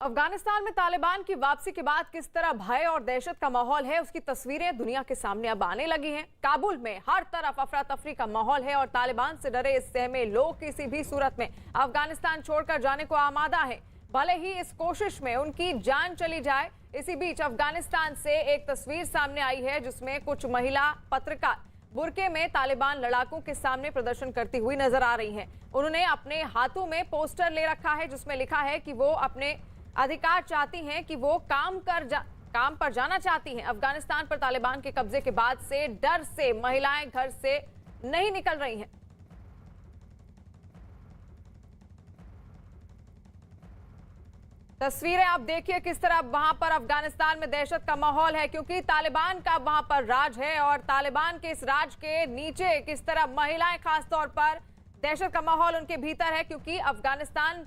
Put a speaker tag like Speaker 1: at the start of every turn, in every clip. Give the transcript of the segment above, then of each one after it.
Speaker 1: अफगानिस्तान में तालिबान की वापसी के बाद किस तरह भय और दहशत का माहौल है, उसकी तस्वीरें दुनिया के सामने अब आने लगी हैं। काबुल में हर तरफ अफरा तफरी का माहौल है और तालिबान से डरे इस सहमे लोग किसी भी सूरत में अफगानिस्तान छोड़कर जाने को आमादा हैं, भले ही इस कोशिश में उनकी जान चली जाए। इसी बीच अफगानिस्तान से एक तस्वीर सामने आई है जिसमें कुछ महिला पत्रकार बुरके में तालिबान लड़ाकों के सामने प्रदर्शन करती हुई नजर आ रही हैं। उन्होंने अपने हाथों में पोस्टर ले रखा है जिसमें लिखा है कि वो अपने अधिकार चाहती हैं, कि वो काम पर जाना चाहती हैं। अफगानिस्तान पर तालिबान के कब्जे के बाद से डर से महिलाएं घर से नहीं निकल रही हैं। तस्वीरें आप देखिए किस तरह वहां पर अफगानिस्तान में दहशत का माहौल है, क्योंकि तालिबान का वहां पर राज है और तालिबान के इस राज के नीचे किस तरह महिलाएं खासतौर पर दहशत का माहौल उनके भीतर है। क्योंकि अफगानिस्तान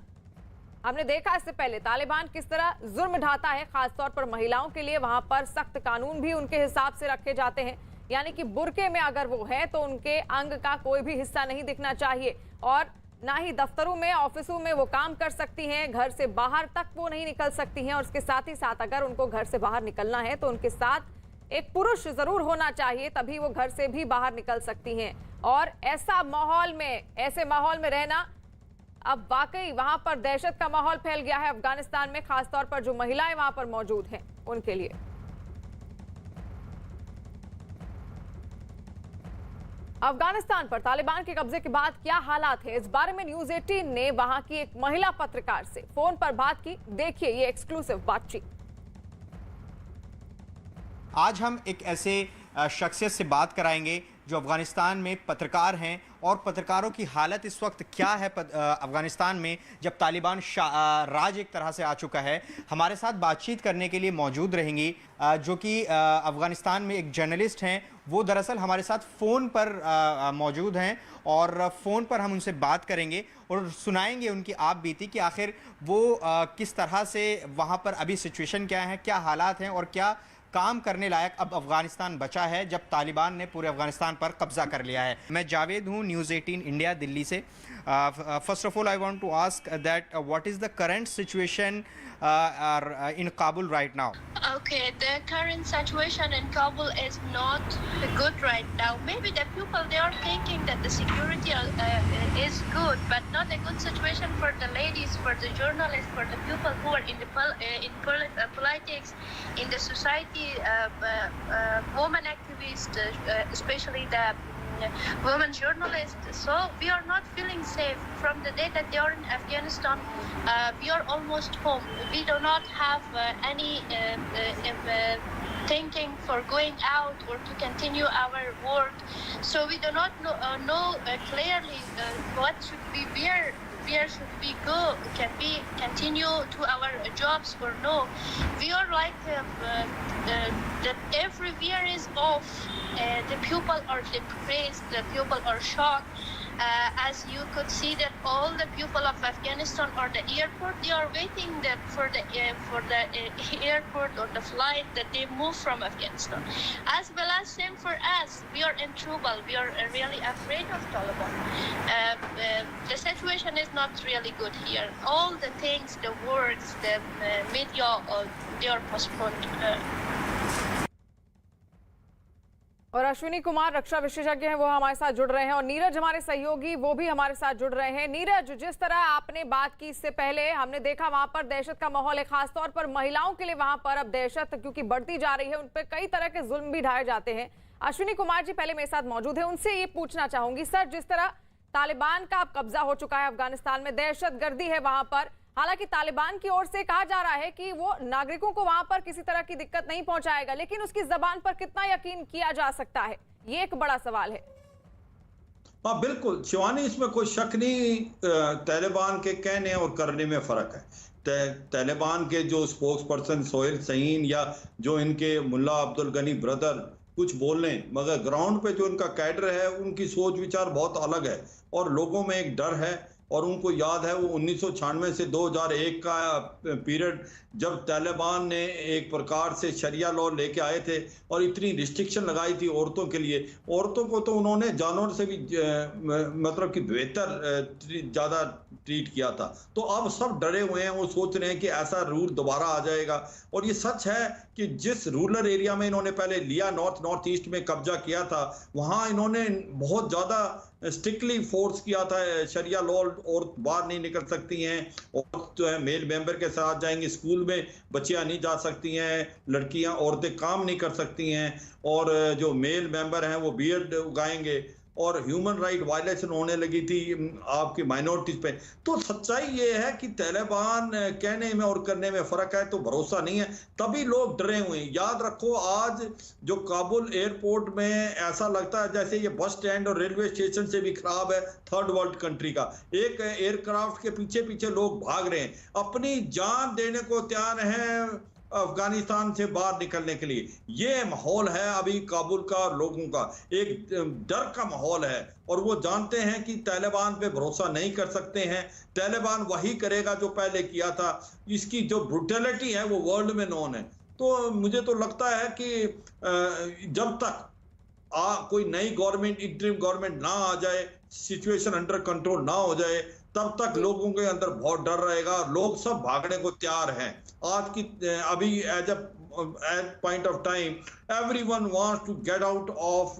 Speaker 1: हमने देखा इससे पहले तालिबान किस तरह जुर्म ढाता है, खासतौर पर महिलाओं के लिए वहां पर सख्त कानून भी उनके हिसाब से रखे जाते हैं, यानी कि बुरके में अगर वो है तो उनके अंग का कोई भी हिस्सा नहीं दिखना चाहिए और ना ही दफ्तरों में ऑफिसों में वो काम कर सकती हैं, घर से बाहर तक वो नहीं निकल सकती हैं। और इसके साथ ही साथ अगर उनको घर से बाहर निकलना है तो उनके साथ एक पुरुष जरूर होना चाहिए, तभी वो घर से भी बाहर निकल सकती हैं। और ऐसे माहौल में रहना अब वाकई वहां पर दहशत का माहौल फैल गया है अफगानिस्तान में, खासतौर पर जो महिलाएं वहां पर मौजूद हैं उनके लिए। अफगानिस्तान पर तालिबान के कब्जे के बाद क्या हालात है, इस बारे में न्यूज़ 18 ने वहां की एक महिला पत्रकार से फोन पर बात की। देखिए ये एक्सक्लूसिव बातचीत।
Speaker 2: आज हम एक ऐसे शख्सियत से बात कराएंगे जो अफगानिस्तान में पत्रकार हैं और पत्रकारों की हालत इस वक्त क्या है अफगानिस्तान में जब तालिबान राज एक तरह से आ चुका है। हमारे साथ बातचीत करने के लिए मौजूद रहेंगी जो कि अफगानिस्तान में एक जर्नलिस्ट हैं। वो दरअसल हमारे साथ फ़ोन पर मौजूद हैं और फ़ोन पर हम उनसे बात करेंगे और सुनाएंगे उनकी आप बीती कि आखिर वो किस तरह से वहाँ पर अभी सिचुएशन क्या है, क्या हालात हैं और क्या काम करने लायक अब अफगानिस्तान बचा है जब तालिबान ने पूरे अफगानिस्तान पर कब्जा कर लिया है। मैं जावेद हूँ, न्यूज़ 18 इंडिया दिल्ली से। First of all I want to ask that what is the current situation in Kabul right now?
Speaker 3: Okay, the current situation in Kabul is not good right now. Maybe the people, they are thinking that the security is good, but not a good situation for the ladies, for the journalists, for the people who are in the politics, in the society, women activists, especially the women journalists. So we are not feeling safe from the day that they are in Afghanistan. We are almost home. We do not have any thinking for going out or to continue our work. So we do not know clearly what should be where should we go? Can we continue to our jobs or no? We are like that everywhere is off. The people are depressed, the people are shocked. As you could see that all the people of Afghanistan or the airport, they are waiting for the airport or the flight that they move from Afghanistan. As well as same for us, we are in trouble. We are really afraid of Taliban. The situation is not really good here. All the things, the works, the media, they are postponed.
Speaker 1: और अश्विनी कुमार रक्षा विशेषज्ञ हैं, वो हमारे साथ जुड़ रहे हैं और नीरज हमारे सहयोगी वो भी हमारे साथ जुड़ रहे हैं। नीरज, जिस तरह आपने बात की इससे पहले हमने देखा वहां पर दहशत का माहौल है, खासतौर पर महिलाओं के लिए वहां पर अब दहशत क्योंकि बढ़ती जा रही है, उन पर कई तरह के जुल्म भी ढाए जाते हैं। अश्विनी कुमार जी पहले मेरे साथ मौजूद है, उनसे ये पूछना चाहूंगी सर, जिस तरह तालिबान का अब कब्जा हो चुका है अफगानिस्तान में, दहशत गर्दी है वहां पर, हालांकि तालिबान की ओर से कहा जा रहा है कि वो नागरिकों को वहां पर किसी तरह की दिक्कत नहीं पहुंचाएगा, लेकिन उसकी जबान पर कितना यकीन किया जा सकता है, ये एक बड़ा सवाल है।
Speaker 4: हाँ बिल्कुल शिवानी, इसमें कोई शक नहीं। तालिबान के कहने और करने में फर्क है। तालिबान के जो स्पोक्स पर्सन सोहेल सहीन या जो इनके मुल्ला अब्दुल गनी ब्रदर कुछ बोल लें, मगर ग्राउंड पे जो इनका कैडर है उनकी सोच विचार बहुत अलग है और लोगों में एक डर है और उनको याद है वो 1996 से 2001 का पीरियड जब तालिबान ने एक प्रकार से शरिया लॉ लेके आए थे और इतनी रिस्ट्रिक्शन लगाई थी औरतों के लिए। औरतों को तो उन्होंने जानवर से भी मतलब कि बेहतर ज़्यादा ट्रीट किया था। तो अब सब डरे हुए हैं, वो सोच रहे हैं कि ऐसा रूल दोबारा आ जाएगा। और ये सच है कि जिस रूरल एरिया में इन्होंने पहले लिया, नॉर्थ ईस्ट में कब्जा किया था, वहाँ इन्होंने बहुत ज़्यादा स्ट्रिक्टली फोर्स किया था शरिया लॉ, और बाहर नहीं निकल सकती हैं, और जो है मेल मेंबर के साथ जाएंगे, स्कूल में बच्चियां नहीं जा सकती हैं, लड़कियां औरतें काम नहीं कर सकती हैं, और जो मेल मेंबर हैं वो बियर्ड उगाएंगे, और ह्यूमन राइट वायलेशन होने लगी थी आपकी माइनॉरिटीज पे। तो सच्चाई ये है कि तालिबान कहने में और करने में फर्क है, तो भरोसा नहीं है, तभी लोग डरे हुए हैं। याद रखो, आज जो काबुल एयरपोर्ट में ऐसा लगता है जैसे ये बस स्टैंड और रेलवे स्टेशन से भी खराब है थर्ड वर्ल्ड कंट्री का। एक एयरक्राफ्ट के पीछे पीछे लोग भाग रहे हैं, अपनी जान देने को तैयार हैं अफगानिस्तान से बाहर निकलने के लिए। ये माहौल है अभी काबुल का, लोगों का एक डर का माहौल है, और वो जानते हैं कि तालिबान पे भरोसा नहीं कर सकते हैं। तालिबान वही करेगा जो पहले किया था। इसकी जो ब्रुटैलिटी है वो वर्ल्ड में नोन है। तो मुझे तो लगता है कि जब तक कोई नई गवर्नमेंट, इंटरिम गवर्नमेंट ना आ जाए, सिचुएशन अंडर कंट्रोल ना हो जाए, तब तक लोगों के अंदर बहुत डर रहेगा। लोग सब भागने को तैयार हैं। आज की अभी as point of time everyone wants to get out of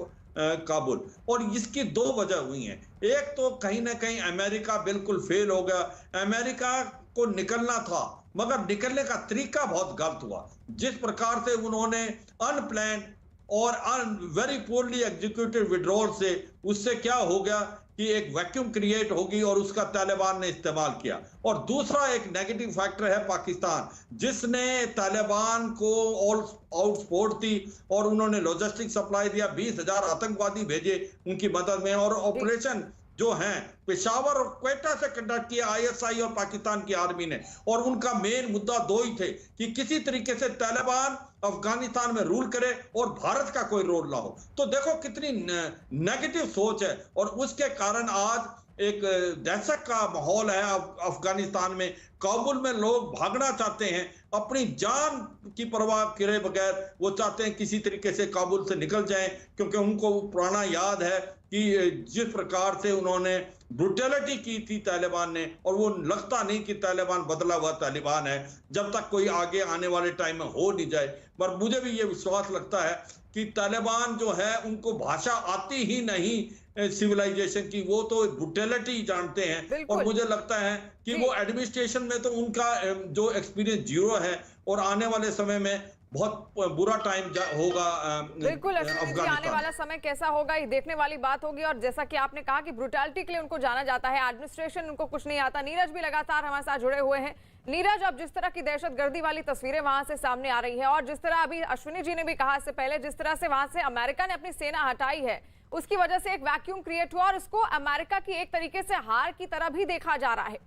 Speaker 4: Kabul, और इसकी दो वजह हुई हैं। एक तो कहीं ना कहीं अमेरिका बिल्कुल फेल हो गया। अमेरिका को निकलना था, मगर निकलने का तरीका बहुत गलत हुआ। जिस प्रकार से उन्होंने अनप्लान्ड और वेरी पोरली एग्जीक्यूटेड विड्रॉल से, उससे क्या हो गया कि एक वैक्यूम क्रिएट होगी, और उसका तालिबान ने इस्तेमाल किया। और दूसरा एक नेगेटिव फैक्टर है पाकिस्तान, जिसने तालिबान को आउट सपोर्ट दी, और उन्होंने लॉजिस्टिक सप्लाई दिया, 20,000 आतंकवादी भेजे उनकी मदद में, और ऑपरेशन जो हैं पेशावर और क्वेटा से कंडक्ट किया ISI और पाकिस्तान की आर्मी ने। और उनका मेन मुद्दा दो ही थे कि किसी तरीके से तालिबान अफगानिस्तान में रूल करे और भारत का कोई रोल ना हो। तो देखो कितनी नेगेटिव सोच है, और उसके कारण आज एक दहशत का माहौल है अफगानिस्तान में। काबुल में लोग भागना चाहते हैं, अपनी जान की परवाह करे बगैर वो चाहते हैं किसी तरीके से काबुल से निकल जाएं, क्योंकि उनको पुराना याद है कि जिस प्रकार से उन्होंने ब्रुटैलिटी की थी तालिबान ने, और वो लगता नहीं कि तालिबान बदला हुआ तालिबान है, जब तक कोई आगे आने वाले टाइम में हो नहीं जाए। पर मुझे भी ये विश्वास लगता है कि तालिबान जो है उनको भाषा आती ही नहीं सिविलाइजेशन की, वो तो ब्रुटैलिटी जानते हैं। और मुझे लगता है कि वो एडमिनिस्ट्रेशन में तो उनका जो एक्सपीरियंस जीरो है, और आने वाले समय में बहुत बुरा टाइम होगा।
Speaker 1: बिल्कुल आने वाला समय कैसा होगा ये देखने वाली बात होगी। और जैसा कि आपने कहा कि ब्रुटैलिटी के लिए उनको जाना जाता है, एडमिनिस्ट्रेशन उनको कुछ नहीं आता। नीरज भी लगातार हमारे साथ जुड़े हुए हैं। नीरज, अब जिस तरह की दहशतगर्दी वाली तस्वीरें वहां से सामने आ रही है, और जिस तरह अभी अश्विनी जी ने भी कहा इससे पहले, जिस तरह से वहां से अमेरिका ने अपनी सेना हटाई है, उसकी वजह से एक वैक्यूम क्रिएट हुआ, और उसको अमेरिका की एक तरीके से हार की तरह भी देखा जा रहा है।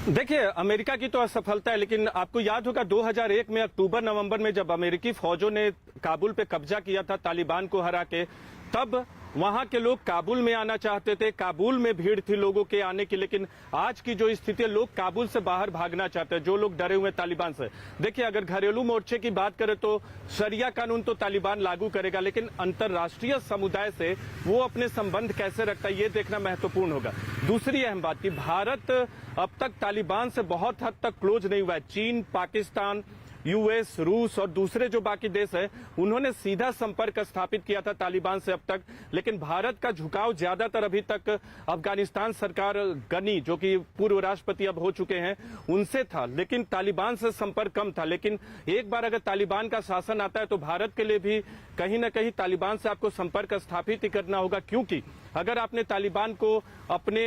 Speaker 5: देखिए, अमेरिका की तो असफलता है, लेकिन आपको याद होगा 2001 में अक्टूबर नवंबर में जब अमेरिकी फौजों ने काबुल पे कब्जा किया था तालिबान को हरा के, तब वहां के लोग काबुल में आना चाहते थे, काबुल में भीड़ थी लोगों के आने की। लेकिन आज की जो स्थिति है, लोग काबुल से बाहर भागना चाहते हैं, जो लोग डरे हुए तालिबान से। देखिए, अगर घरेलू मोर्चे की बात करें तो शरिया कानून तो तालिबान लागू करेगा, लेकिन अंतर्राष्ट्रीय समुदाय से वो अपने संबंध कैसे रखता है, ये देखना महत्वपूर्ण होगा। दूसरी अहम बात कि भारत अब तक तालिबान से बहुत हद तक क्लोज नहीं हुआ है। चीन, पाकिस्तान, US, रूस और दूसरे जो बाकी देश है, उन्होंने सीधा संपर्क स्थापित किया था तालिबान से अब तक। लेकिन भारत का झुकाव ज्यादातर अभी तक अफगानिस्तान सरकार, गनी जो कि पूर्व राष्ट्रपति अब हो चुके हैं, उनसे था, लेकिन तालिबान से संपर्क कम था। लेकिन एक बार अगर तालिबान का शासन आता है तो भारत के लिए भी कहीं ना कहीं तालिबान से आपको संपर्क स्थापित ही करना होगा, क्योंकि अगर आपने तालिबान को अपने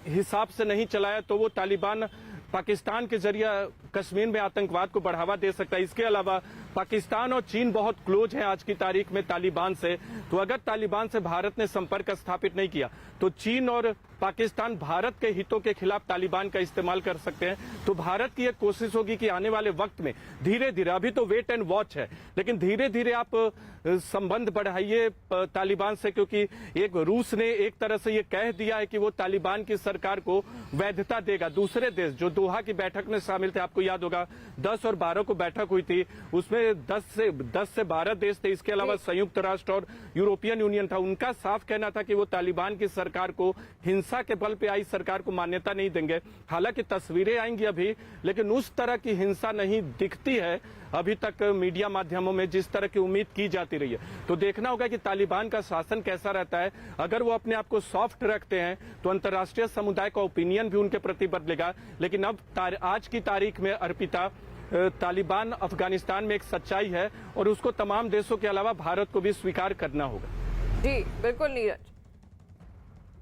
Speaker 5: हिसाब से नहीं चलाया तो वो तालिबान पाकिस्तान के जरिए कश्मीर में आतंकवाद को बढ़ावा दे सकता है। इसके अलावा पाकिस्तान और चीन बहुत क्लोज है आज की तारीख में तालिबान से। तो अगर तालिबान से भारत ने संपर्क स्थापित नहीं किया तो चीन और पाकिस्तान भारत के हितों के खिलाफ तालिबान का इस्तेमाल कर सकते हैं। तो भारत की एक कोशिश होगी कि आने वाले वक्त में धीरे धीरे, अभी तो वेट एंड वॉच है, लेकिन धीरे धीरे आप संबंध बढ़ाइए तालिबान से, क्योंकि एक रूस ने एक तरह से ये कह दिया है कि वो तालिबान की सरकार को वैधता देगा। दूसरे देश जो दोहा की बैठक में शामिल थे, आपको याद होगा 10 और 12 को बैठक हुई थी, उसमें 10 से 12 देश थे, इसके अलावा संयुक्त राष्ट्र और यूरोपियन यूनियन था। उनका साफ कहना था कि वो तालिबान की सरकार को, हिंसा के बल पे आई सरकार को मान्यता नहीं देंगे। हालांकि तस्वीरें आएंगी अभी, लेकिन उस तरह की हिंसा नहीं दिखती है अभी तक मीडिया माध्यमों में जिस तरह की उम्मीद की जाती रही है। तो देखना होगा कि तालिबान का शासन कैसा रहता है। अगर वो अपने आप को सॉफ्ट रखते हैं तो अंतर्राष्ट्रीय समुदाय का ओपिनियन भी उनके प्रति बदलेगा। लेकिन अब आज की तारीख में अर्पिता, तालिबान अफगानिस्तान में एक सच्चाई है और उसको तमाम देशों के अलावा भारत को भी स्वीकार करना होगा।
Speaker 1: जी बिल्कुल नीरज।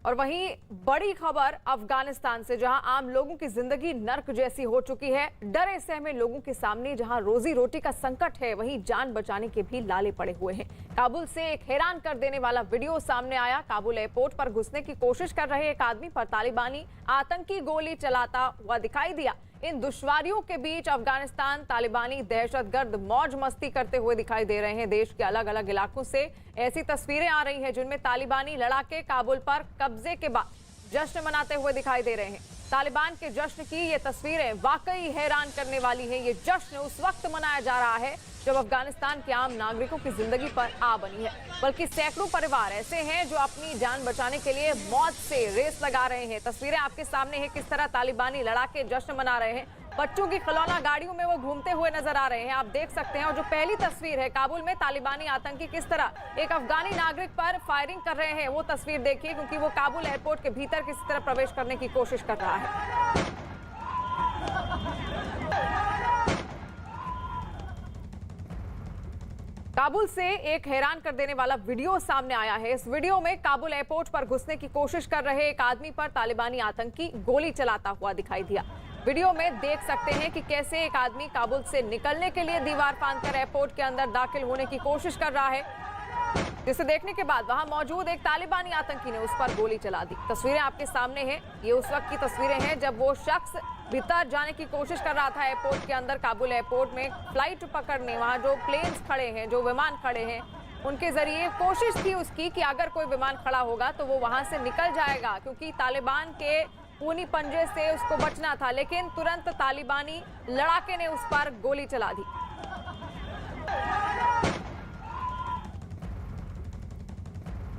Speaker 1: और वहीं बड़ी खबर अफगानिस्तान से, जहां आम लोगों की जिंदगी नर्क जैसी हो चुकी है। डरे सहमे लोगों के सामने जहां रोजी रोटी का संकट है, वहीं जान बचाने के भी लाले पड़े हुए हैं। काबुल से एक हैरान कर देने वाला वीडियो सामने आया। काबुल एयरपोर्ट पर घुसने की कोशिश कर रहे एक आदमी पर तालिबानी आतंकी गोली चलाता हुआ दिखाई दिया। इन दुश्वारियों के बीच अफगानिस्तान तालिबानी दहशतगर्द मौज मस्ती करते हुए दिखाई दे रहे हैं। देश के अलग अलग इलाकों से ऐसी तस्वीरें आ रही हैं जिनमें तालिबानी लड़ाके काबुल पर कब्जे के बाद जश्न मनाते हुए दिखाई दे रहे हैं। तालिबान के जश्न की ये तस्वीरें वाकई हैरान करने वाली हैं। ये जश्न उस वक्त मनाया जा रहा है जब अफगानिस्तान के आम नागरिकों की जिंदगी पर आ बनी है, बल्कि सैकड़ों परिवार ऐसे हैं जो अपनी जान बचाने के लिए मौत से रेस लगा रहे हैं। तस्वीरें आपके सामने हैं, किस तरह तालिबानी लड़ाके जश्न मना रहे हैं। बच्चों की खिलौना गाड़ियों में वो घूमते हुए नजर आ रहे हैं, आप देख सकते हैं। और जो पहली तस्वीर है, काबुल में तालिबानी आतंकी किस तरह एक अफगानी नागरिक पर फायरिंग कर रहे हैं, वो तस्वीर देखिए, क्योंकि वो काबुल एयरपोर्ट के भीतर किसी तरह प्रवेश करने की कोशिश कर रहा है। काबुल से एक हैरान कर देने वाला वीडियो सामने आया है। इस वीडियो में काबुल एयरपोर्ट पर घुसने की कोशिश कर रहे एक आदमी पर तालिबानी आतंकी गोली चलाता हुआ दिखाई दिया। वीडियो में देख सकते हैं कि कैसे एक आदमी काबुल से निकलने के लिए दीवार फांदकर एयरपोर्ट के अंदर दाखिल होने की कोशिश कर रहा है, जिसे देखने के बाद वहां मौजूद एक तालिबानी आतंकी ने उस पर गोली चला दी। तस्वीरें आपके सामने हैं, ये उस वक्त की तस्वीरें हैं जब वो शख्स भीतर जाने की कोशिश कर रहा था एयरपोर्ट के अंदर। काबुल एयरपोर्ट में फ्लाइट पकड़ने, वहां जो प्लेन्स खड़े हैं, जो विमान खड़े हैं, उनके जरिए कोशिश थी उसकी कि अगर कोई विमान खड़ा होगा तो वो वहां से निकल जाएगा, क्योंकि तालिबान के ऊनी पंजे से उसको बचना था। लेकिन तुरंत तालिबानी लड़ाके ने उस पर गोली चला दी।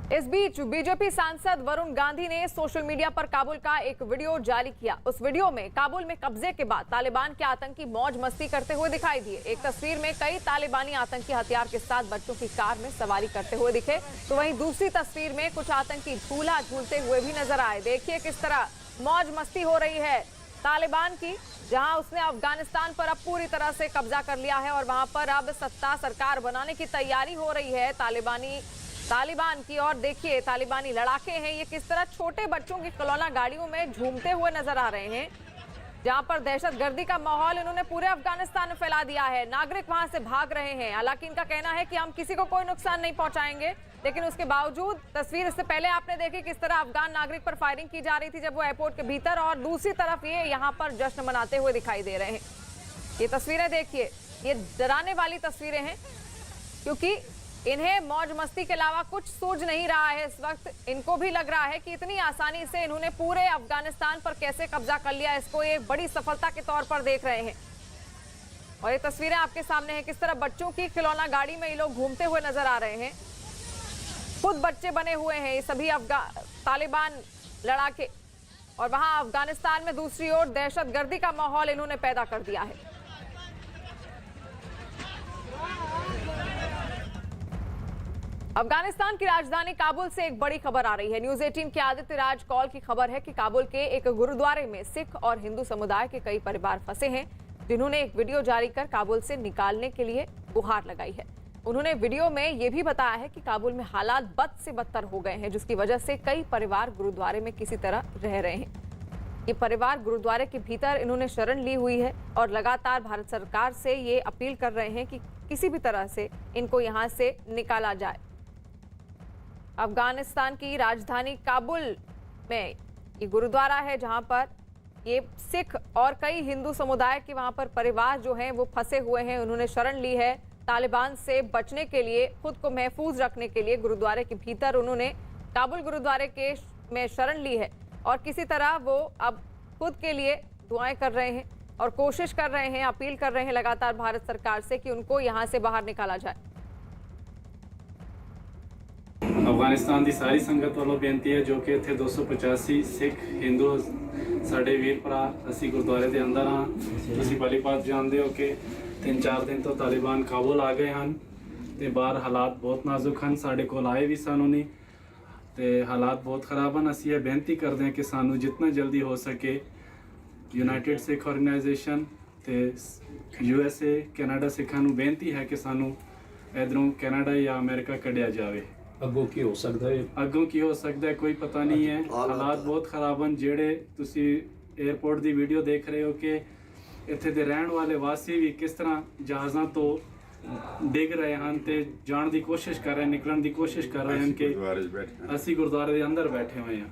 Speaker 1: इस बीच बीजेपी सांसद वरुण गांधी ने सोशल मीडिया पर काबुल का एक वीडियो जारी किया। उस वीडियो में काबुल में कब्जे के बाद तालिबान के आतंकी मौज मस्ती करते हुए दिखाई दिए। एक तस्वीर में कई तालिबानी आतंकी हथियार के साथ बच्चों की कार में सवारी करते हुए दिखे, तो वहीं दूसरी तस्वीर में कुछ आतंकी झूला झूलते हुए भी नजर आए। देखिए किस तरह मौज मस्ती हो रही है तालिबान की, जहां उसने अफगानिस्तान पर अब पूरी तरह से कब्जा कर लिया है और वहां पर अब सत्ता सरकार बनाने की तैयारी हो रही है तालिबान की। और देखिए तालिबानी लड़ाके हैं, ये किस तरह छोटे बच्चों की खिलौना गाड़ियों में झूमते हुए नजर आ रहे हैं, जहां पर दहशतगर्दी का माहौल इन्होंने पूरे अफगानिस्तान में फैला दिया है। नागरिक वहां से भाग रहे हैं। हालांकि इनका कहना है कि हम किसी को कोई नुकसान नहीं पहुंचाएंगे, लेकिन उसके बावजूद तस्वीर इससे पहले आपने देखी किस तरह अफगान नागरिक पर फायरिंग की जा रही थी जब वो एयरपोर्ट के भीतर, और दूसरी तरफ ये यहाँ पर जश्न मनाते हुए दिखाई दे रहे हैं। ये तस्वीरें देखिए, ये डराने वाली तस्वीरें हैं, क्योंकि इन्हें मौज मस्ती के अलावा कुछ सूझ नहीं रहा है इस वक्त। इनको भी लग रहा है कि इतनी आसानी से इन्होंने पूरे अफगानिस्तान पर कैसे कब्जा कर लिया, इसको एक बड़ी सफलता के तौर पर देख रहे हैं। और ये तस्वीरें आपके सामने हैं, किस तरह बच्चों की खिलौना गाड़ी में ये लोग घूमते हुए नजर आ रहे हैं। खुद बच्चे बने हुए हैं ये सभी तालिबान लड़ाके, और वहां अफगानिस्तान में दूसरी ओर दहशतगर्दी का माहौल इन्होंने पैदा कर दिया है। अफगानिस्तान की राजधानी काबुल से एक बड़ी खबर आ रही है। न्यूज 18 के आदित्य राज कॉल की खबर है कि काबुल के एक गुरुद्वारे में सिख और हिंदू समुदाय के कई परिवार फंसे हैं, जिन्होंने एक वीडियो जारी कर काबुल से निकालने के लिए गुहार लगाई है। उन्होंने वीडियो में यह भी बताया है कि काबुल में हालात बद से बदतर हो गए हैं, जिसकी वजह से कई परिवार गुरुद्वारे में किसी तरह रह रहे हैं। ये परिवार गुरुद्वारे के भीतर इन्होंने शरण ली हुई है और लगातार भारत सरकार से ये अपील कर रहे हैं कि किसी भी तरह से इनको यहाँ से निकाला जाए। अफगानिस्तान की राजधानी काबुल में ये गुरुद्वारा है जहां पर ये सिख और कई हिंदू समुदाय के वहां पर परिवार जो हैं वो फंसे हुए हैं। उन्होंने शरण ली है तालिबान से बचने के लिए, खुद को महफूज रखने के लिए गुरुद्वारे के भीतर उन्होंने काबुल गुरुद्वारे के में शरण ली है और किसी तरह वो अब खुद के लिए दुआएं कर रहे हैं और कोशिश कर रहे हैं, अपील कर रहे हैं लगातार भारत सरकार से कि उनको यहाँ से बाहर निकाला जाए।
Speaker 6: ਅਫਗਾਨਿਸਤਾਨ ਦੀ ਸਾਰੀ ਸੰਗਤ ਵੱਲੋਂ ਬੇਨਤੀ ਹੈ ਜੋ ਕਿ ਇੱਥੇ 285 ਸਿੱਖ ਹਿੰਦੂ ਸਾਡੇ ਵੀਰ ਭਰਾ ਅਸੀਂ ਗੁਰਦੁਆਰੇ ਦੇ ਅੰਦਰ ਹਾਂ। ਤੁਸੀਂ ਭਲੀ ਭਾਂਤ ਜਾਣਦੇ ਹੋ ਕਿ 3-4 ਦਿਨ ਤੋਂ ਤਾਲਿਬਾਨ ਕਾਬੁਲ ਆ ਗਏ ਹਨ ਤੇ ਬਾਹਰ ਹਾਲਾਤ ਬਹੁਤ ਨਾਜ਼ੁਕ ਹਨ। ਸਾਡੇ ਕੋਲ ਆਏ ਵੀ ਸਾਨੂੰ ਨਹੀਂ ਤੇ ਹਾਲਾਤ ਬਹੁਤ ਖਰਾਬ ਹਨ। ਅਸੀਂ ਇਹ ਬੇਨਤੀ ਕਰਦੇ ਹਾਂ ਕਿ ਸਾਨੂੰ ਜਿੰਨਾ ਜਲਦੀ ਹੋ ਸਕੇ ਯੂਨਾਈਟਿਡ ਸਿੱਖ ਆਰਗੇਨਾਈਜੇਸ਼ਨ ਤੇ USA ਕੈਨੇਡਾ ਸਿੱਖਾਂ ਨੂੰ ਬੇਨਤੀ ਹੈ ਕਿ ਸਾਨੂੰ ਇਧਰੋਂ ਕੈਨੇਡਾ ਜਾਂ ਅਮਰੀਕਾ ਕੱਢਿਆ ਜਾਵੇ।
Speaker 7: ਅੱਗੋਂ ਕੀ ਹੋ ਸਕਦਾ ਹੈ?
Speaker 6: ਅੱਗੋਂ ਕੀ ਹੋ ਸਕਦਾ ਹੈ ਕੋਈ ਪਤਾ ਨਹੀਂ ਹੈ। ਹਾਲਾਤ ਬਹੁਤ ਖਰਾਬ ਹਨ। ਜਿਹੜੇ ਤੁਸੀਂ 에ਅਰਪੋਰਟ ਦੀ ਵੀਡੀਓ ਦੇਖ ਰਹੇ ਹੋ ਕਿ ਇੱਥੇ ਦੇ ਰਹਿਣ ਵਾਲੇ ਵਾਸੀ ਵੀ ਕਿਸ ਤਰ੍ਹਾਂ ਜਹਾਜ਼ਾਂ ਤੋਂ ਡਿੱਗ ਰਹੇ ਹਨ ਤੇ ਜਾਣ ਦੀ ਕੋਸ਼ਿਸ਼ ਕਰ ਰਹੇ, ਨਿਕਲਣ ਦੀ ਕੋਸ਼ਿਸ਼ ਕਰ ਰਹੇ ਹਨ ਕਿ ਅਸੀਂ ਗੁਰਦੁਆਰੇ ਦੇ ਅੰਦਰ ਬੈਠੇ ਹੋਏ ਹਾਂ।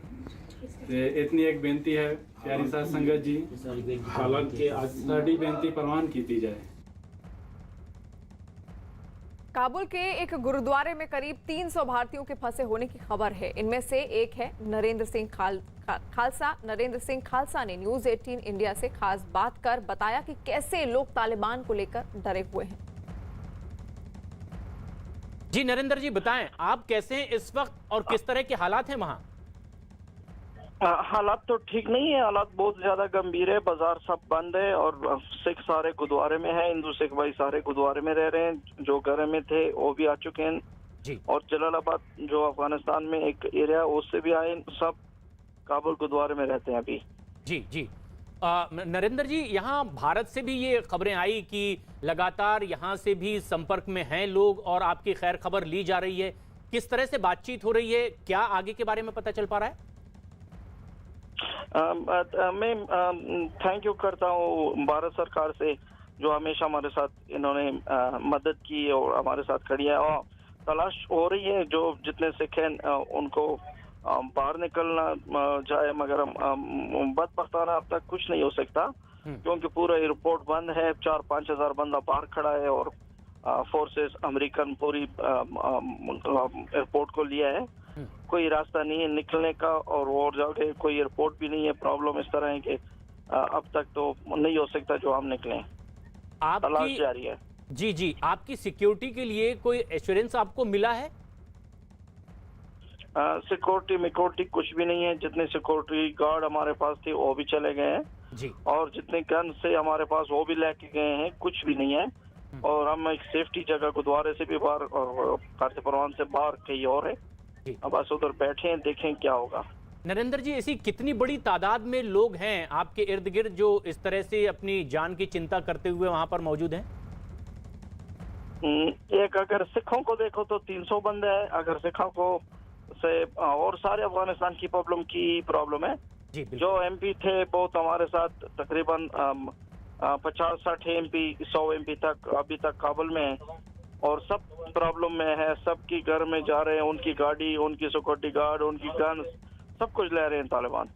Speaker 6: ਤੇ ਇਤਨੀ ਇੱਕ ਬੇਨਤੀ ਹੈ ਪਿਆਰੀ ਸਾਧ ਸੰਗਤ ਜੀ, ਹਾਲਾਂਕਿ ਅੱਜ ਸਾਡੀ ਬੇਨਤੀ ਪ੍ਰਵਾਨ ਕੀਤੀ ਜਾਏ।
Speaker 1: काबुल के एक गुरुद्वारे में करीब 300 भारतीयों के फंसे होने की खबर है। इनमें से एक है नरेंद्र सिंह खालसा। नरेंद्र सिंह खालसा ने न्यूज 18 इंडिया से खास बात कर बताया कि कैसे लोग तालिबान को लेकर डरे हुए हैं।
Speaker 8: जी नरेंद्र जी बताएं, आप कैसे हैं इस वक्त और किस तरह के हालात हैं वहां?
Speaker 9: हालात तो ठीक नहीं है, हालात बहुत ज्यादा गंभीर है। बाजार सब बंद है और सिख सारे गुरुद्वारे में है, हिंदू सिख भाई सारे गुरुद्वारे में रह रहे हैं। जो घर में थे वो भी आ चुके हैं
Speaker 8: जी।
Speaker 9: और जलालाबाद जो अफगानिस्तान में एक एरिया उससे भी आए, सब काबुल गुरुद्वारे में रहते हैं अभी।
Speaker 8: जी जी नरेंद्र जी, यहाँ भारत से भी ये खबरें आई कि लगातार यहाँ से भी संपर्क में हैं लोग और आपकी खैर खबर ली जा रही है। किस तरह से बातचीत हो रही है, क्या आगे के बारे में पता चल पा रहा है?
Speaker 9: मैं थैंक यू करता हूँ भारत सरकार से जो हमेशा हमारे साथ इन्होंने मदद की और हमारे साथ खड़ी है। और तलाश हो रही है जो जितने सिख हैं उनको बाहर निकलना जाए, मगर बदबख्ताना अब तक कुछ नहीं हो सकता क्योंकि पूरा एयरपोर्ट बंद है। 4-5 हज़ार बंदा बाहर खड़ा है और फोर्सेस अमेरिकन पूरी एयरपोर्ट को लिया है। कोई रास्ता नहीं है निकलने का और जगह कोई एयरपोर्ट भी नहीं है। प्रॉब्लम इस तरह है कि अब तक तो नहीं हो सकता जो हम निकलें। तलाश जारी है।
Speaker 8: जी जी, आपकी सिक्योरिटी के लिए कोई एश्योरेंस आपको मिला है?
Speaker 9: सिक्योरिटी कुछ भी नहीं है। जितने सिक्योरिटी गार्ड हमारे पास थे वो भी चले गए हैं
Speaker 8: जी, और
Speaker 9: जितने गन से हमारे पास वो भी लेके गए हैं, कुछ भी नहीं है। और हम एक सेफ्टी जगह गुरुद्वारे से भी बाहर और कार्य परवान से बाहर कहीं और है। अब बस उधर बैठे हैं, देखें क्या होगा।
Speaker 8: नरेंद्र जी, ऐसी कितनी बड़ी तादाद में लोग हैं आपके इर्द गिर्द जो इस तरह से अपनी जान की चिंता करते हुए वहां पर मौजूद हैं?
Speaker 9: एक अगर सिखों को देखो तो 300 बंदे हैं। अगर सिखों को से और सारे अफगानिस्तान की प्रॉब्लम है
Speaker 8: जी।
Speaker 9: जो MP थे बहुत हमारे साथ तकरीबन 50-60 MP 100 MP तक अभी तक काबुल में है और सब प्रॉब्लम में है। सबकी घर में जा रहे हैं, उनकी गाड़ी, उनकी सिक्योरिटी गार्ड, उनकी गन, सब कुछ ले रहे हैं तालिबान।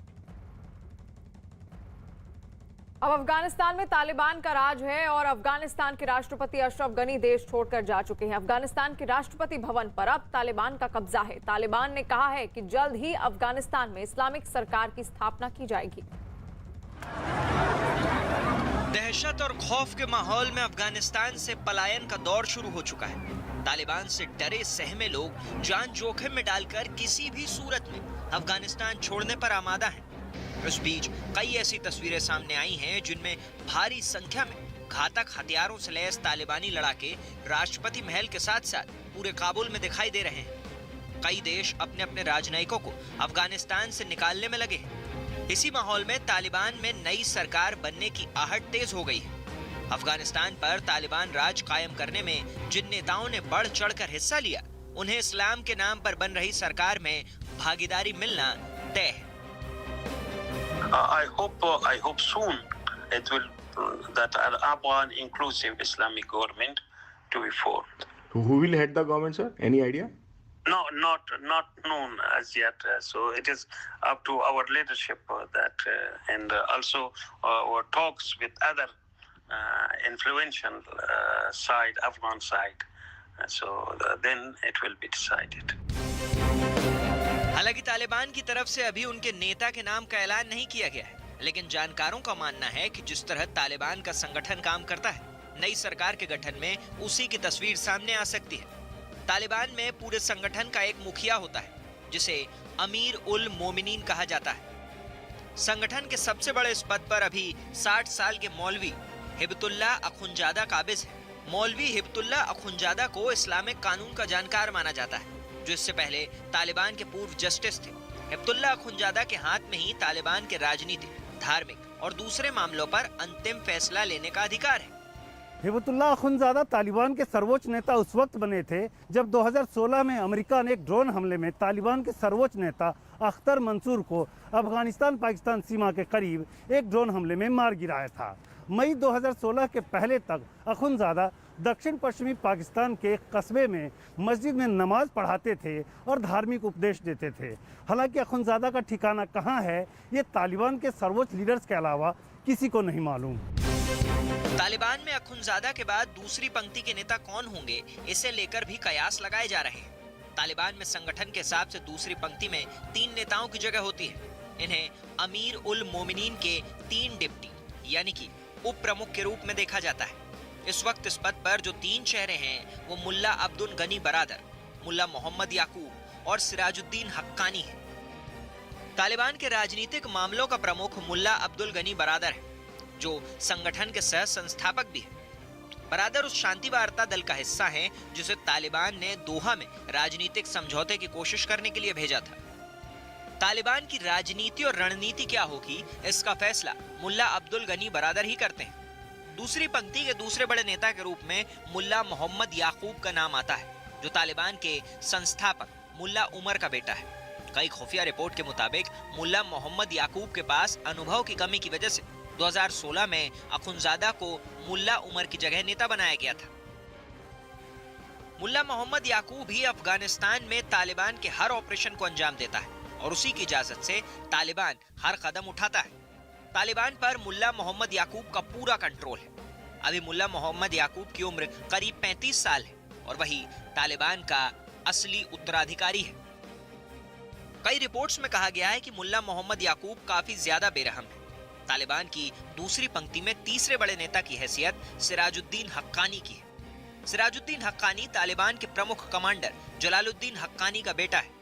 Speaker 1: अब अफगानिस्तान में तालिबान का राज है और अफगानिस्तान के राष्ट्रपति अशरफ गनी देश छोड़कर जा चुके हैं। अफगानिस्तान के राष्ट्रपति भवन पर अब तालिबान का कब्जा है। तालिबान ने कहा है कि जल्द ही अफगानिस्तान में इस्लामिक सरकार की स्थापना की जाएगी।
Speaker 10: दहशत और खौफ के माहौल में अफगानिस्तान से पलायन का दौर शुरू हो चुका है। तालिबान से डरे सहमे लोग जान जोखिम में डालकर किसी भी सूरत में अफगानिस्तान छोड़ने पर आमादा हैं। इस बीच कई ऐसी तस्वीरें सामने आई हैं जिनमें भारी संख्या में घातक हथियारों से लैस तालिबानी लड़ाके राष्ट्रपति महल के साथ साथ पूरे काबुल में दिखाई दे रहे हैं। कई देश अपने अपने राजनयिकों को अफगानिस्तान से निकालने में लगे हैं। इसी माहौल में तालिबान में नई सरकार बनने की आहट तेज हो गई है। अफगानिस्तान पर तालिबान राज कायम करने में जिन नेताओं ने बढ़ चढ़कर हिस्सा लिया, उन्हें इस्लाम के नाम पर बन रही सरकार में भागीदारी मिलना तय है।
Speaker 11: I hope soon it will that an Afghan inclusive Islamic government to be formed.
Speaker 7: Who will head the government, sir? Any idea?
Speaker 11: No, not known as yet. So it is up to our leadership and also our talks with other influential side, Afghan side. So then it will be decided.
Speaker 10: हालांकि तालिबान की तरफ से अभी उनके नेता के नाम का ऐलान नहीं किया गया है, लेकिन जानकारों का मानना है कि जिस तरह तालिबान का संगठन काम करता है, नई सरकार के गठन में उसी की तस्वीर सामने आ सकती है। तालिबान में पूरे संगठन का एक मुखिया होता है, जिसे अमीर उल मोमिनीन कहा जाता है। संगठन के सबसे बड़े इस पद पर अभी 60 साल के मौलवी हिब्तुल्लाह अखुंजादा काबिज है। मौलवी हिब्तुल्लाह अखुंजादा को इस्लामिक कानून का जानकार माना जाता है, जो इससे पहले तालिबान के पूर्व जस्टिस थे। हिब्तुल्लाह अखुंजादा के हाथ में ही तालिबान के राजनीतिक, धार्मिक और दूसरे मामलों पर अंतिम फैसला लेने का अधिकार है।
Speaker 12: हिब्तुल्लाह अखुंजादा तालिबान के सर्वोच्च नेता उस वक्त बने थे जब 2016 में अमेरिका ने एक ड्रोन हमले में तालिबान के सर्वोच्च नेता अख्तर मंसूर को अफगानिस्तान पाकिस्तान सीमा के करीब एक ड्रोन हमले में मार गिराया था। मई 2016 के पहले तक अखुंजादा दक्षिण पश्चिमी पाकिस्तान के एक कस्बे में मस्जिद में नमाज पढ़ाते थे और धार्मिक उपदेश देते थे। हालांकि अखुंजादा का ठिकाना कहाँ है, ये तालिबान के सर्वोच्च लीडर्स के अलावा किसी को नहीं मालूम।
Speaker 10: तालिबान में अखुंजादा के बाद दूसरी पंक्ति के नेता कौन होंगे, इसे लेकर भी कयास लगाए जा रहे हैं। तालिबान में संगठन के हिसाब से दूसरी पंक्ति में 3 नेताओं की जगह होती है। इन्हें अमीर उल मोमिनीन के 3 डिप्टी यानी कि उप प्रमुख के रूप में देखा जाता है। इस वक्त इस पद पर जो 3 चेहरे हैं वो मुल्ला अब्दुल गनी बरादर, मुल्ला मोहम्मद याकूब और सिराजुद्दीन हक्कानी है। तालिबान के राजनीतिक मामलों का प्रमुख मुल्ला अब्दुल गनी बरादर है, जो संगठन के सह संस्थापक भी है। बरादर उस शांति वार्ता दल का हिस्सा हैं जिसे तालिबान ने दोहा में राजनीतिक समझौते की कोशिश करने के लिए भेजा था। तालिबान की राजनीति और रणनीति क्या होगी, इसका फैसला मुल्ला अब्दुल गनी बरादर ही करते हैं। दूसरी पंक्ति के दूसरे बड़े नेता के रूप में मुल्ला मोहम्मद याकूब का नाम आता है, जो तालिबान के संस्थापक मुल्ला उमर का बेटा है। कई खुफिया रिपोर्ट के मुताबिक मुल्ला मोहम्मद याकूब के पास अनुभव की कमी की वजह से 2016 में अखुंजादा को मुल्ला उमर की जगह नेता बनाया गया था। मुल्ला मोहम्मद याकूब ही अफगानिस्तान में तालिबान के हर ऑपरेशन को अंजाम देता है और उसी की इजाजत से तालिबान हर कदम उठाता है। तालिबान पर मुल्ला मोहम्मद याकूब का पूरा कंट्रोल है। अभी मुल्ला मोहम्मद याकूब की उम्र करीब 35 साल है और वही तालिबान का असली उत्तराधिकारी है। कई रिपोर्ट्स में कहा गया है कि मुल्ला मोहम्मद याकूब काफी ज्यादा बेरहम है। तालिबान की दूसरी पंक्ति में तीसरे बड़े नेता की हैसियत सिराजुद्दीन हक्कानी की है। सिराजुद्दीन हक्कानी तालिबान के प्रमुख कमांडर जलालुद्दीन हक्कानी का बेटा है।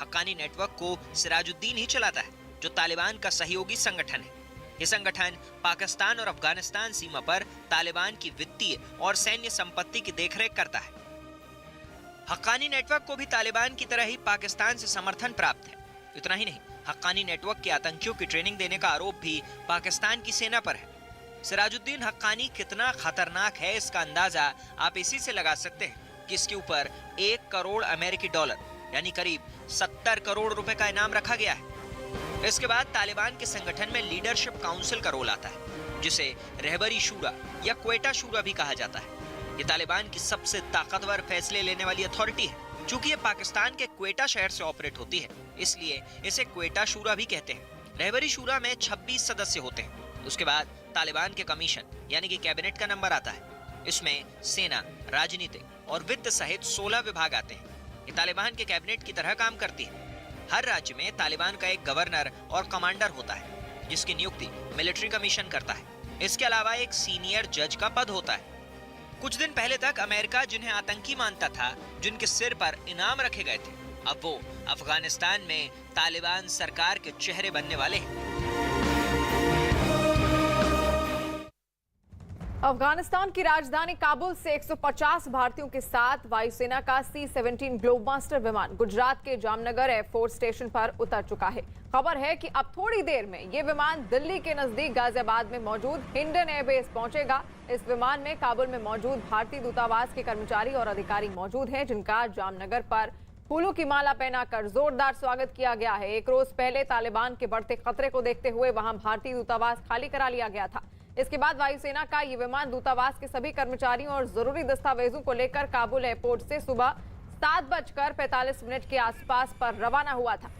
Speaker 10: हक्कानी नेटवर्क को सिराजुद्दीन ही चलाता है, जो तालिबान का सहयोगी संगठन है। ये संगठन पाकिस्तान और अफगानिस्तान सीमा पर तालिबान की वित्तीय और सैन्य संपत्ति की देखरेख करता है। हक्कानी नेटवर्क को भी तालिबान की तरह ही पाकिस्तान से समर्थन प्राप्त है। इतना ही नहीं, हक्कानी नेटवर्क के आतंकियों की ट्रेनिंग देने का आरोप भी पाकिस्तान की सेना पर है। सिराजुद्दीन हक्कानी कितना खतरनाक है, इसका अंदाजा आप इसी से लगा सकते हैं कि इसके ऊपर 1 करोड़ अमेरिकी डॉलर यानी करीब 70 करोड़ रुपए का इनाम रखा गया है। इसके बाद तालिबान के संगठन में लीडरशिप काउंसिल का रोल आता है, जिसे रहबरी शूरा या क्वेटा शूरा भी कहा जाता है। ये तालिबान की सबसे ताकतवर फैसले लेने वाली अथॉरिटी है। चूंकि ये पाकिस्तान के क्वेटा शहर से ऑपरेट होती है, इसलिए इसे क्वेटा शूरा भी कहते हैं। रहबरी शूरा में 26 सदस्य होते हैं। उसके बाद तालिबान के कमीशन यानी कि कैबिनेट का नंबर आता है। इसमें सेना, राजनीतिक और वित्त सहित 16 विभाग आते हैं। ये तालिबान के कैबिनेट की तरह काम करती है। हर राज्य में तालिबान का एक गवर्नर और कमांडर होता है, जिसकी नियुक्ति मिलिट्री कमीशन करता है। इसके अलावा एक सीनियर जज का पद होता है। कुछ दिन पहले तक अमेरिका जिन्हें आतंकी मानता था, जिनके सिर पर इनाम रखे गए थे, अब वो अफगानिस्तान में तालिबान सरकार के चेहरे बनने वाले हैं।
Speaker 1: अफगानिस्तान की राजधानी काबुल से 150 भारतीयों के साथ वायुसेना का C-17 ग्लोबमास्टर विमान गुजरात के जामनगर एयरफोर्स स्टेशन पर उतर चुका है। खबर है कि अब थोड़ी देर में ये विमान दिल्ली के नजदीक गाजियाबाद में मौजूद हिंडन एयरबेस पहुंचेगा। इस विमान में काबुल में मौजूद भारतीय दूतावास के कर्मचारी और अधिकारी मौजूद हैं, जिनका जामनगर पर फूलों की माला पहनाकर जोरदार स्वागत किया गया है। एक रोज पहले तालिबान के बढ़ते खतरे को देखते हुए वहां भारतीय दूतावास खाली करा लिया गया था। इसके बाद वायुसेना का ये विमान दूतावास के सभी कर्मचारियों और जरूरी दस्तावेजों को लेकर काबुल एयरपोर्ट से सुबह 7:45 के आसपास पर रवाना हुआ था।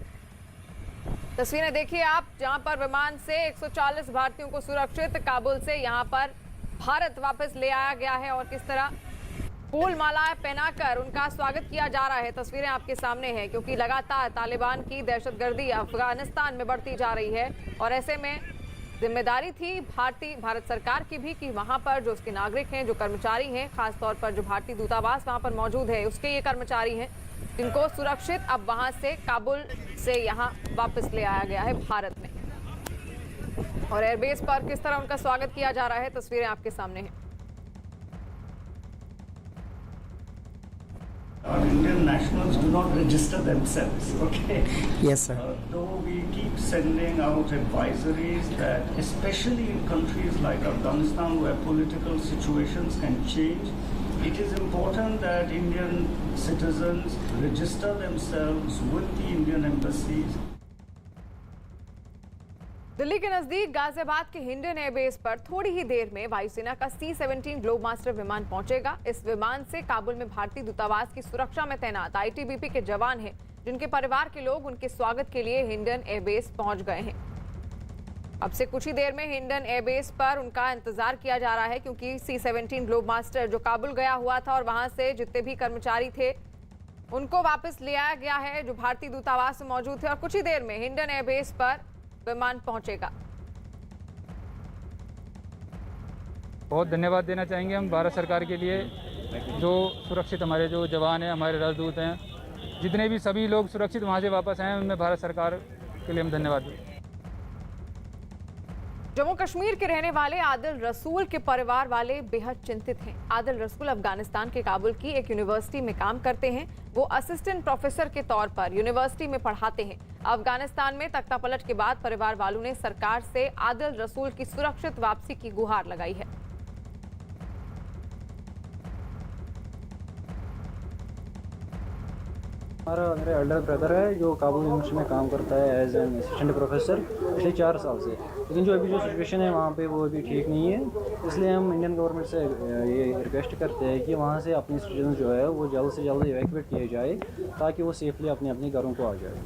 Speaker 1: तस्वीरें देखिए आप, जहां पर विमान से 140 भारतीयों को सुरक्षित काबुल से यहां पर भारत वापस ले आया गया है और किस तरह फूल मालाएं पहनाकर उनका स्वागत किया जा रहा है। तस्वीरें आपके सामने हैं, क्योंकि लगातार तालिबान की दहशतगर्दी अफगानिस्तान में बढ़ती जा रही है और ऐसे में जिम्मेदारी थी भारत सरकार की भी कि वहां पर जो उसके नागरिक हैं, जो कर्मचारी हैं, खासतौर पर जो भारतीय दूतावास वहां पर मौजूद है उसके ये कर्मचारी हैं, जिनको सुरक्षित अब वहां से काबुल से यहाँ वापस ले आया गया है भारत में। और एयरबेस पर किस तरह उनका स्वागत किया जा रहा है, तस्वीरें आपके सामने हैं।
Speaker 13: Indian nationals do not register themselves, okay?
Speaker 14: Yes, sir.
Speaker 13: Though we keep sending out advisories that, especially in countries like Afghanistan where political situations can change, it is important that Indian citizens register themselves with the Indian embassies.
Speaker 1: Delhi के नजदीक गाजियाबाद के Hindon airbase पर थोड़ी ही देर में वायुसेना का C-17 Globemaster विमान पहुंचेगा। इस विमान से काबुल में भारतीय दूतावास की सुरक्षा में तैनात ITBP के जवान हैं, जिनके परिवार के लोग उनके स्वागत के लिए हिंडन एयरबेस पहुंच गए हैं। अब से कुछ ही देर में हिंडन एयरबेस पर उनका इंतजार किया जा रहा है, क्योंकि C-17 ग्लोबमास्टर जो काबुल गया हुआ था और वहां से जितने भी कर्मचारी थे उनको वापस ले आया गया है, जो भारतीय दूतावास में मौजूद थे, और कुछ ही देर में हिंडन एयरबेस पर विमान पहुंचेगा।
Speaker 15: बहुत धन्यवाद देना चाहेंगे हम भारत सरकार के लिए, जो सुरक्षित हमारे जो जवान हैं, हमारे राजदूत हैं, जितने भी सभी लोग सुरक्षित वहां से वापस आए, उनमें भारत सरकार के लिए हम धन्यवाद दें।
Speaker 1: जम्मू कश्मीर के रहने वाले आदिल रसूल के परिवार वाले बेहद चिंतित हैं। आदिल रसूल अफगानिस्तान के काबुल की एक यूनिवर्सिटी में काम करते हैं। वो असिस्टेंट प्रोफेसर के तौर पर यूनिवर्सिटी में पढ़ाते हैं। अफगानिस्तान में तख्तापलट के बाद परिवार वालों ने सरकार से आदिल रसूल की सुरक्षित वापसी की गुहार लगाई है।
Speaker 14: मेरा एल्डर ब्रदर है जो काबुल यूनिवर्सिटी में काम करता है एज एन असिस्टेंट प्रोफेसर पिछले 4 साल से, लेकिन जो अभी जो सिचुएशन है वहाँ पे वो अभी ठीक नहीं है। इसलिए हम इंडियन गवर्नमेंट से ये रिक्वेस्ट करते हैं कि वहाँ से अपनी स्टूडेंट्स जो है वो जल्द से जल्द इवैक्यूएट किए जाए, ताकि वो सेफली अपने घरों को आ जाए।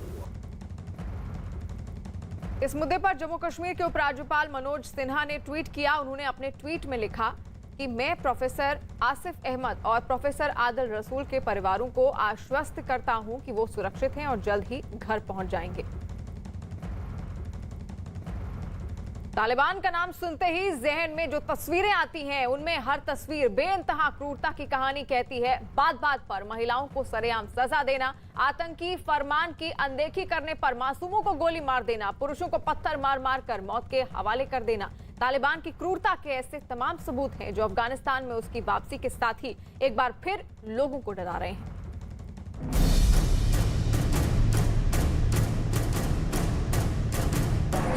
Speaker 1: इस मुद्दे पर जम्मू कश्मीर के उपराज्यपाल मनोज सिन्हा ने ट्वीट किया। उन्होंने अपने ट्वीट में लिखा कि मैं प्रोफेसर आसिफ अहमद और प्रोफेसर आदिल रसूल के परिवारों को आश्वस्त करता हूं कि वो सुरक्षित हैं और जल्द ही घर पहुंच जाएंगे। तालिबान का नाम सुनते ही जहन में जो तस्वीरें आती हैं, उनमें हर तस्वीर बेइंतहा क्रूरता की कहानी कहती है। बात बात पर महिलाओं को सरेआम सजा देना, आतंकी फरमान की अनदेखी करने पर मासूमों को गोली मार देना, पुरुषों को पत्थर मार मार कर मौत के हवाले कर देना, तालिबान की क्रूरता के ऐसे तमाम सबूत हैं जो अफगानिस्तान में उसकी वापसी के साथ ही एक बार फिर लोगों को डरा रहे हैं।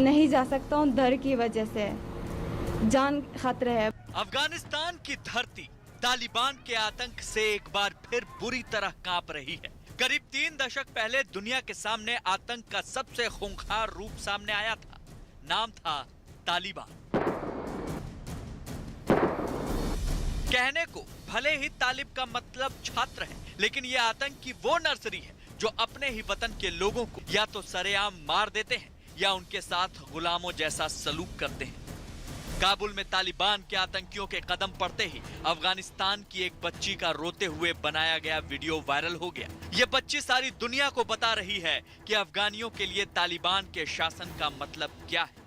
Speaker 16: नहीं जा सकता हूँ डर की वजह से, जान खतरे है।
Speaker 10: अफगानिस्तान की धरती तालिबान के आतंक से एक बार फिर बुरी तरह कांप रही है। करीब 3 दशक पहले दुनिया के सामने आतंक का सबसे खूंखार रूप सामने आया था। नाम था तालिबान। कहने को भले ही तालिब का मतलब छात्र है, लेकिन ये आतंक की वो नर्सरी है जो अपने ही वतन के लोगों को या तो सरेआम मार देते हैं या उनके साथ गुलामों जैसा सलूक करते हैं। काबुल में तालिबान के आतंकियों के कदम पड़ते ही अफगानिस्तान की एक बच्ची का रोते हुए बनाया गया वीडियो वायरल हो गया। ये बच्ची सारी दुनिया को बता रही है कि अफगानियों के लिए तालिबान के शासन का मतलब क्या है।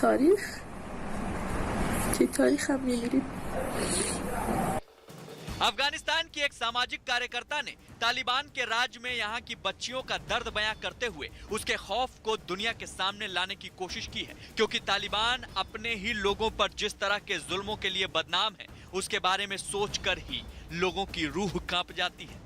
Speaker 17: तारीख हम नहीं मिली।
Speaker 10: अफगानिस्तान की एक सामाजिक कार्यकर्ता ने तालिबान के राज में यहाँ की बच्चियों का दर्द बयां करते हुए उसके खौफ को दुनिया के सामने लाने की कोशिश की है, क्योंकि तालिबान अपने ही लोगों पर जिस तरह के जुल्मों के लिए बदनाम है, उसके बारे में सोचकर ही लोगों की रूह कांप जाती है।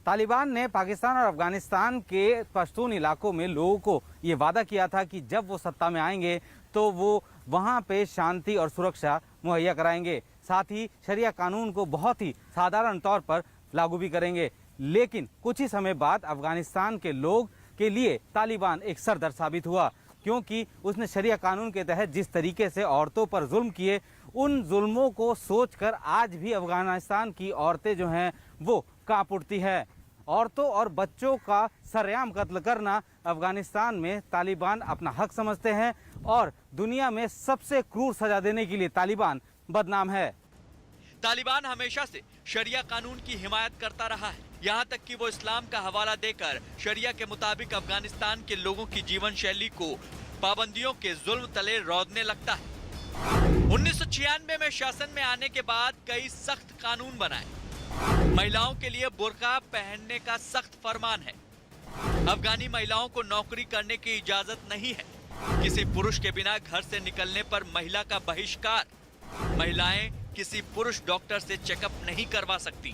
Speaker 18: तालिबान ने पाकिस्तान और अफगानिस्तान के पश्तून इलाकों में लोगों को ये वादा किया था कि जब वो सत्ता में आएंगे तो वो वहाँ पे शांति और सुरक्षा मुहैया कराएंगे, साथ ही शरिया कानून को बहुत ही साधारण तौर पर लागू भी करेंगे। लेकिन कुछ ही समय बाद अफगानिस्तान के लोग के लिए तालिबान एक सरदर्द साबित हुआ, क्योंकि उसने शरिया कानून के तहत जिस तरीके से औरतों पर जुल्म किए, उन जुल्मों को सोचकर आज भी अफगानिस्तान की औरतें जो हैं वो कांप उठती है। औरतों और बच्चों का सरेआम कत्ल करना अफगानिस्तान में तालिबान अपना हक समझते हैं और दुनिया में सबसे क्रूर सजा देने के लिए तालिबान बदनाम है।
Speaker 10: तालिबान हमेशा से शरिया कानून की हिमायत करता रहा है, यहाँ तक कि वो इस्लाम का हवाला देकर शरिया के मुताबिक अफगानिस्तान के लोगों की जीवन शैली को पाबंदियों के जुल्म तले रौंदने लगता है। 1996 में शासन में आने के बाद कई सख्त कानून बनाए। महिलाओं के लिए बुर्का पहनने का सख्त फरमान है। अफगानी महिलाओं को नौकरी करने की इजाजत नहीं है। किसी पुरुष के बिना घर से निकलने पर महिला का बहिष्कार। महिलाएं किसी पुरुष डॉक्टर से चेकअप नहीं करवा सकती।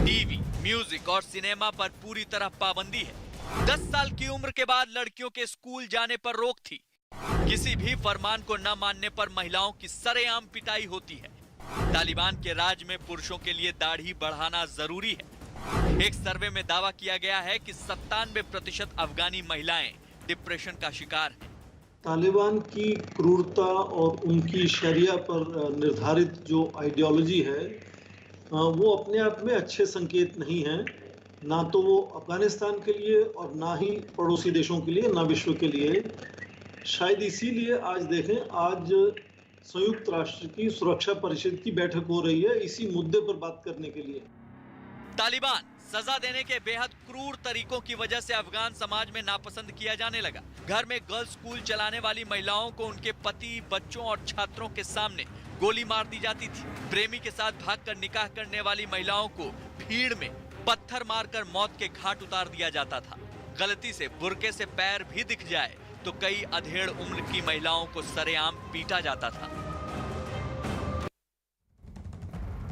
Speaker 10: टीवी, म्यूजिक और सिनेमा पर पूरी तरह पाबंदी है। 10 साल की उम्र के बाद लड़कियों के स्कूल जाने पर रोक थी। किसी भी फरमान को न मानने पर महिलाओं की सरेआम पिटाई होती है। तालिबान के राज में पुरुषों के लिए दाढ़ी बढ़ाना जरूरी है। एक सर्वे में दावा किया गया है कि 97% अफगानी महिलाएं डिप्रेशन का शिकार हैं।
Speaker 19: तालिबान की क्रूरता और उनकी शरिया पर निर्धारित जो आइडियोलॉजी है वो अपने आप में अच्छे संकेत नहीं है, ना तो वो अफगानिस्तान के लिए और ना ही पड़ोसी देशों के लिए, ना विश्व के लिए। शायद इसीलिए आज देखें, आज संयुक्त राष्ट्र की सुरक्षा परिषद की बैठक हो रही है इसी मुद्दे पर बात करने के लिए।
Speaker 10: तालिबान सजा देने के बेहद क्रूर तरीकों की वजह से अफगान समाज में नापसंद किया जाने लगा। घर में गर्ल्स स्कूल चलाने वाली महिलाओं को उनके पति, बच्चों और छात्रों के सामने गोली मार दी जाती थी। प्रेमी के साथ भागकर निकाह करने वाली महिलाओं को भीड़ में पत्थर मारकर मौत के घाट उतार दिया जाता था। गलती से बुर्के से पैर भी दिख जाए तो कई अधेड़ उम्र की महिलाओं को सरेआम पीटा जाता था।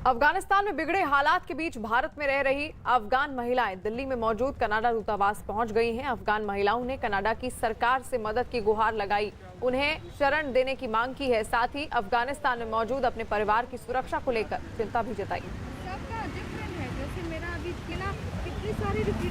Speaker 1: अफगानिस्तान में बिगड़े हालात के बीच भारत में रह रही अफगान महिलाएं दिल्ली में मौजूद कनाडा दूतावास पहुंच गई हैं। अफगान महिलाओं ने कनाडा की सरकार से मदद की गुहार लगाई, उन्हें शरण देने की मांग की है। साथ ही अफगानिस्तान में मौजूद अपने परिवार की सुरक्षा को लेकर चिंता भी जताई।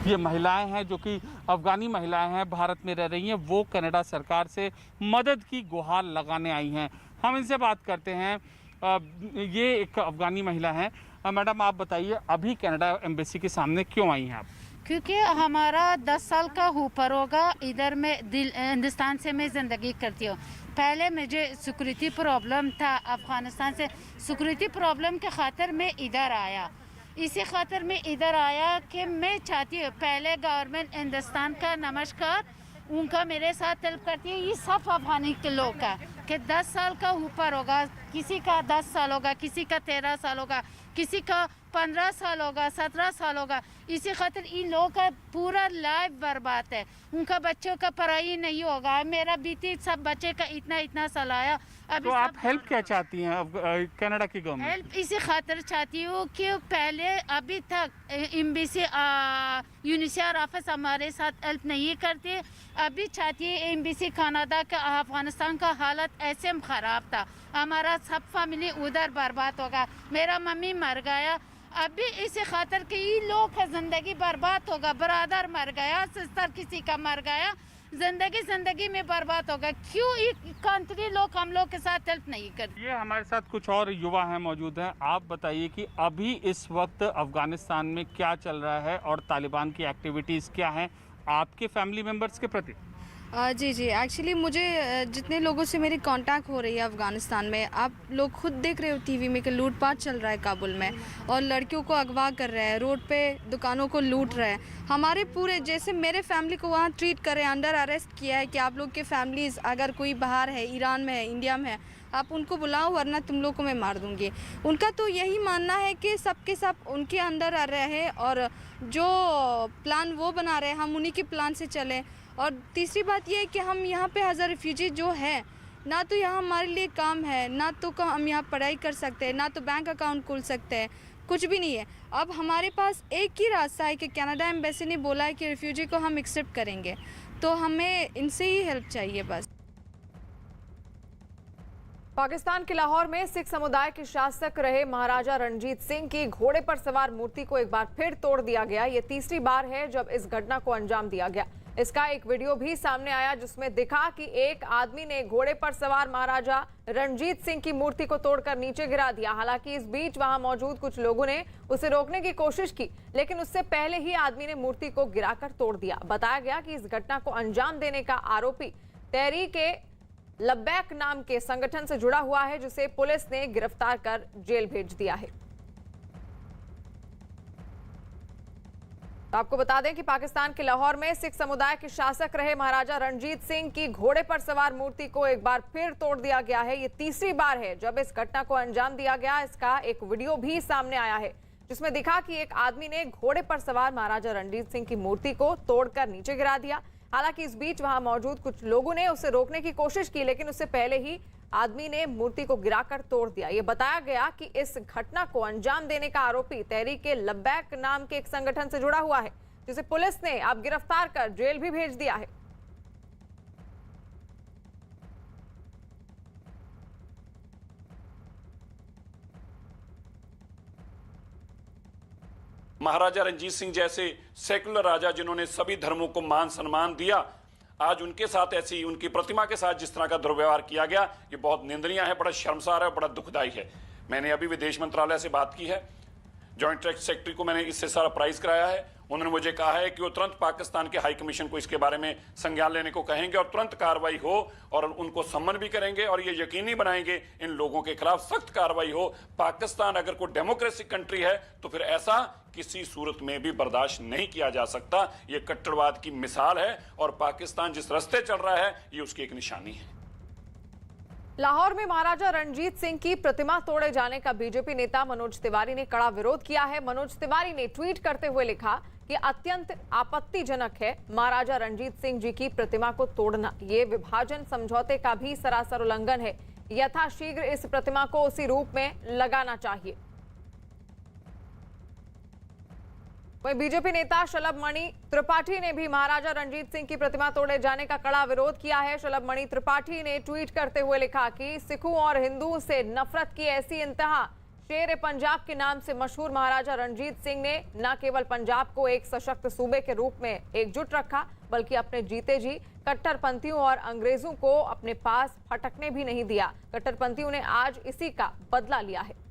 Speaker 20: ये महिलाएं हैं जो कि अफगानी महिलाएं हैं, भारत में रह रही हैं, वो कनाडा सरकार से मदद की गुहार लगाने आई हैं। हम इनसे बात करते हैं। ये एक अफगानी महिला है। मैडम आप बताइए, अभी कनाडा एम्बेसी के सामने क्यों आई हैं आप?
Speaker 21: क्योंकि हमारा 10 साल का ऊपर होगा इधर में हिंदुस्तान से मैं ज़िंदगी करती हूँ। पहले मुझे सिक्योरिटी प्रॉब्लम था, अफ़गानिस्तान से सिक्योरिटी प्रॉब्लम के खातिर मैं इधर आया। इसी खातिर मैं इधर आया कि मैं चाहती हूँ पहले गवर्नमेंट हिंदुस्तान का नमस्कार उनका मेरे साथ हेल्प करती है। ये सब अफगानी के लोग का कि 10 साल का ऊपर होगा, किसी का 10 साल होगा, किसी का 13 साल होगा, किसी का 15 साल होगा, 17 साल होगा। इसी खातिर इन लोगों का पूरा लाइफ बर्बाद है। उनका बच्चों का पढ़ाई नहीं होगा। मेरा बीती सब बच्चे का इतना साल आया।
Speaker 20: तो आप हेल्प क्या चाहती हैं कनाडा की गवर्नमेंट?
Speaker 21: हेल्प इसी खातिर चाहती हूँ कि पहले अभी तक एम्बेसी यूनिसियर ऑफिस हमारे साथ हेल्प नहीं करती। अभी चाहती है एम्बेसी कनाडा का अफगानिस्तान का हालत ऐसे में ख़राब था, हमारा सब फैमिली उधर बर्बाद होगा। मेरा मम्मी मर गया। अभी इसी खातिर कि ये लोग का ज़िंदगी बर्बाद होगा। ब्रदर मर गया, सिस्टर किसी का मर गया, ज़िंदगी में बर्बाद होगा। क्यों ये कंट्री लोग हम लोग के साथ हेल्प नहीं करते?
Speaker 20: ये हमारे साथ कुछ और युवा हैं मौजूद हैं। आप बताइए कि अभी इस वक्त अफगानिस्तान में क्या चल रहा है और तालिबान की एक्टिविटीज़ क्या हैं आपके फैमिली मेम्बर्स के प्रति?
Speaker 16: जी एक्चुअली मुझे जितने लोगों से मेरी कांटेक्ट हो रही है अफ़गानिस्तान में, आप लोग खुद देख रहे हो टीवी में कि लूटपाट चल रहा है काबुल में और लड़कियों को अगवा कर रहे हैं, रोड पे दुकानों को लूट रहे हैं। हमारे पूरे जैसे मेरे फैमिली को वहाँ ट्रीट करें, अंडर अरेस्ट किया है कि आप लोग के फैमिलीज़ अगर कोई बाहर है, ईरान में है, इंडिया में है, आप उनको बुलाओ वरना तुम लोग को मैं मार दूंगी। उनका तो यही मानना है कि सबके सब उनके अंदर आ रहे हैं और जो प्लान वो बना रहे हैं हम उन्हीं के प्लान से चलें। और तीसरी बात ये है कि हम यहाँ पे एज अ रिफ्यूजी जो है, ना तो यहाँ हमारे लिए काम है, ना तो हम यहाँ पढ़ाई कर सकते हैं, ना तो बैंक अकाउंट खोल सकते हैं, कुछ भी नहीं है। अब हमारे पास एक ही रास्ता है कि कनाडा एम्बेसी ने बोला है कि रिफ्यूजी को हम एक्सेप्ट करेंगे, तो हमें इनसे ही हेल्प चाहिए बस।
Speaker 1: पाकिस्तान के लाहौर में सिख समुदाय के शासक रहे महाराजा रणजीत सिंह की घोड़े पर सवार मूर्ति को एक बार फिर तोड़ दिया गया। ये तीसरी बार है जब इस घटना को अंजाम दिया गया। इसका एक वीडियो भी सामने आया जिसमें दिखा कि एक आदमी ने घोड़े पर सवार महाराजा रणजीत सिंह की मूर्ति को तोड़कर नीचे गिरा दिया। हालांकि इस बीच वहां मौजूद कुछ लोगों ने उसे रोकने की कोशिश की, लेकिन उससे पहले ही आदमी ने मूर्ति को गिराकर तोड़ दिया। बताया गया कि इस घटना को अंजाम देने का आरोपी तहरीके लब्बैक नाम के संगठन से जुड़ा हुआ है, जिसे पुलिस ने गिरफ्तार कर जेल भेज दिया है। तो आपको बता दें कि पाकिस्तान के लाहौर में सिख समुदाय के शासक रहे महाराजा रणजीत सिंह की घोड़े पर सवार मूर्ति को एक बार फिर तोड़ दिया गया है। ये तीसरी बार है जब इस घटना को अंजाम दिया गया। इसका एक वीडियो भी सामने आया है जिसमें दिखा कि एक आदमी ने घोड़े पर सवार महाराजा रणजीत सिंह की मूर्ति को तोड़कर नीचे गिरा दिया। हालांकि इस बीच वहां मौजूद कुछ लोगों ने उसे रोकने की कोशिश की, लेकिन उससे पहले ही आदमी ने मूर्ति को गिराकर तोड़ दिया। ये बताया गया कि इस घटना को अंजाम देने का आरोपी तहरीके लब्बैक नाम के एक संगठन से जुड़ा हुआ है, जिसे पुलिस ने अब गिरफ्तार कर जेल भी भेज दिया है।
Speaker 2: महाराजा रणजीत सिंह जैसे सेकुलर राजा जिन्होंने सभी धर्मों को मान सम्मान दिया, आज उनके साथ ऐसी उनकी प्रतिमा के साथ जिस तरह का दुर्व्यवहार किया गया, ये बहुत निंदनीय है, बड़ा शर्मसार है, बड़ा दुखदायी है। मैंने अभी विदेश मंत्रालय से बात की है, जॉइंट ट्रैक सेक्रेटरी को मैंने इससे सरप्राइज कराया है। उन्होंने मुझे कहा है कि वो तुरंत पाकिस्तान के हाई कमीशन को इसके बारे में संज्ञान लेने को कहेंगे और तुरंत कार्रवाई हो, और उनको सम्मन भी करेंगे और ये यकीनी बनाएंगे इन लोगों के खिलाफ सख्त कार्रवाई हो। पाकिस्तान अगर कोई डेमोक्रेटिक कंट्री है तो फिर ऐसा किसी सूरत में भी बर्दाश्त नहीं किया जा सकता। ये कट्टरवाद की मिसाल है और पाकिस्तान जिस रास्ते चल रहा है ये उसकी एक निशानी है।
Speaker 1: लाहौर में महाराजा रणजीत सिंह की प्रतिमा तोड़े जाने का बीजेपी नेता मनोज तिवारी ने कड़ा विरोध किया है। मनोज तिवारी ने ट्वीट करते हुए लिखा कि अत्यंत आपत्तिजनक है महाराजा रणजीत सिंह जी की प्रतिमा को तोड़ना। ये विभाजन समझौते का भी सरासर उल्लंघन है। यथाशीघ्र इस प्रतिमा को उसी रूप में लगाना चाहिए। वहीं बीजेपी नेता शलभ मणि त्रिपाठी ने भी महाराजा रणजीत सिंह की प्रतिमा तोड़े जाने का कड़ा विरोध किया है। शलभ मणि त्रिपाठी ने ट्वीट करते हुए लिखा कि सिखों और हिंदुओं से नफरत की ऐसी इंतहा। शेर पंजाब के नाम से मशहूर महाराजा रणजीत सिंह ने न केवल पंजाब को एक सशक्त सूबे के रूप में एकजुट रखा, बल्कि अपने जीते जी कट्टरपंथियों और अंग्रेजों को अपने पास फटकने भी नहीं दिया। कट्टरपंथियों ने आज इसी का बदला लिया है।